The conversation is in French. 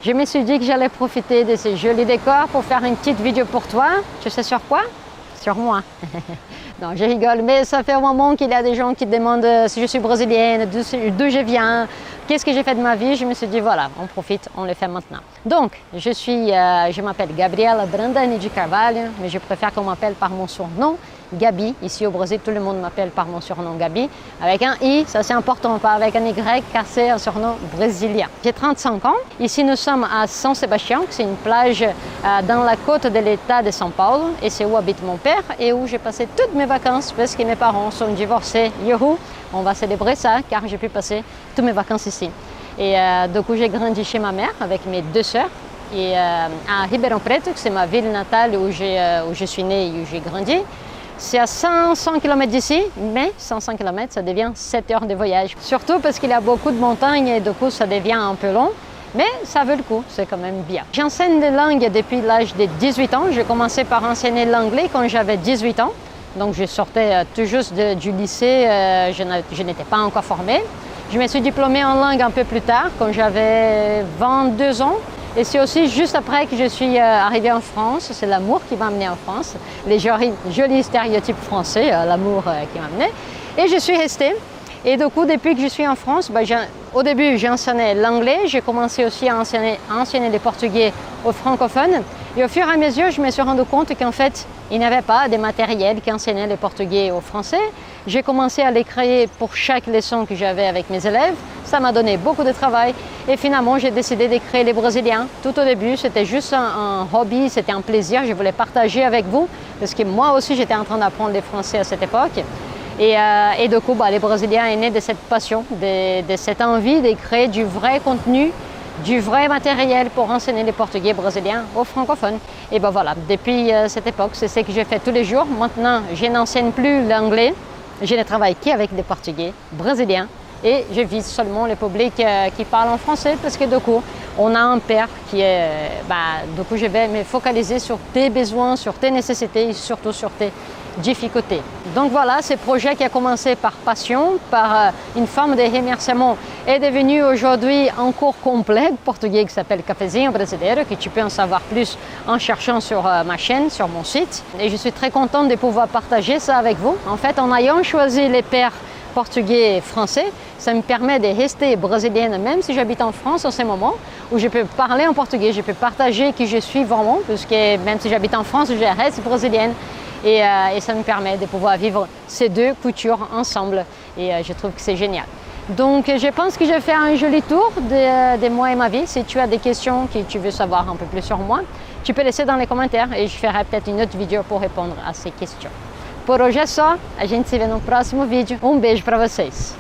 Je me suis dit que j'allais profiter de ces jolis décors pour faire une petite vidéo pour toi. Tu sais sur quoi? Sur moi. Non, je rigole, mais ça fait un moment qu'il y a des gens qui demandent si je suis brésilienne, d'où je viens, qu'est-ce que j'ai fait de ma vie. Je me suis dit, voilà, on profite, on le fait maintenant. Donc, je m'appelle Gabriela Brandani de Carvalho, mais je préfère qu'on m'appelle par mon surnom, Gabi. Ici au Brésil, tout le monde m'appelle par mon surnom Gabi. Avec un I, ça c'est important, pas avec un Y, car c'est un surnom brésilien. J'ai 35 ans. Ici, nous sommes à São Sebastião, c'est une plage dans la côte de l'État de São Paulo. Et c'est où habite mon père et où j'ai passé toutes mes vacances parce que mes parents sont divorcés. Youhou! On va célébrer ça car j'ai pu passer toutes mes vacances ici. Et du coup, j'ai grandi chez ma mère avec mes deux sœurs. Et à Ribeirão Preto, c'est ma ville natale où je suis née et où j'ai grandi. C'est à 500 km d'ici, mais 500 km, ça devient 7 heures de voyage. Surtout parce qu'il y a beaucoup de montagnes et du coup, ça devient un peu long. Mais ça vaut le coup, c'est quand même bien. J'enseigne des langues depuis l'âge de 18 ans. J'ai commencé par enseigner l'anglais quand j'avais 18 ans. Donc je sortais tout juste du lycée, je n'étais pas encore formée. Je me suis diplômée en langue un peu plus tard, quand j'avais 22 ans. Et c'est aussi juste après que je suis arrivée en France. C'est l'amour qui m'a amenée en France. Les jolis stéréotypes français, l'amour qui m'a amenée. Et je suis restée. Et du coup, depuis que je suis en France, au début, j'ai enseigné l'anglais. J'ai commencé aussi à enseigner le portugais aux francophones. Et au fur et à mesure, je me suis rendu compte qu'en fait, il n'y avait pas de matériel qui enseignait le portugais aux Français. J'ai commencé à les créer pour chaque leçon que j'avais avec mes élèves. Ça m'a donné beaucoup de travail. Et finalement, j'ai décidé de créer les Brésiliens. Tout au début, c'était juste un hobby, c'était un plaisir. Je voulais partager avec vous parce que moi aussi, j'étais en train d'apprendre le français à cette époque. Et du coup, les Brésiliens est né de cette passion, de cette envie de créer du vrai contenu, du vrai matériel pour enseigner le portugais brésilien aux francophones. Et voilà, depuis cette époque, c'est ce que je fais tous les jours. Maintenant, je n'enseigne plus l'anglais, je ne travaille qu'avec des portugais brésiliens et je vise seulement le public qui parle en français parce que du coup, on a un père qui est... du coup, je vais me focaliser sur tes besoins, sur tes nécessités et surtout sur tes difficultés. Donc voilà, ce projet qui a commencé par passion, par une forme de remerciement, est devenu aujourd'hui un cours complet de portugais qui s'appelle Cafezinho Brasileiro, que tu peux en savoir plus en cherchant sur ma chaîne, sur mon site. Et je suis très contente de pouvoir partager ça avec vous. En fait, en ayant choisi les pairs portugais et français, ça me permet de rester brésilienne même si j'habite en France en ce moment, où je peux parler en portugais, je peux partager qui je suis vraiment, parce que même si j'habite en France, je reste brésilienne. Et ça me permet de pouvoir vivre ces deux cultures ensemble. Et je trouve que c'est génial. Donc je pense que je vais faire un joli tour de moi et ma vie. Si tu as des questions que tu veux savoir un peu plus sur moi, tu peux laisser dans les commentaires et je ferai peut-être une autre vidéo pour répondre à ces questions. Por hoje é só, a gente se vê no próximo vídeo. Um beijo para vocês!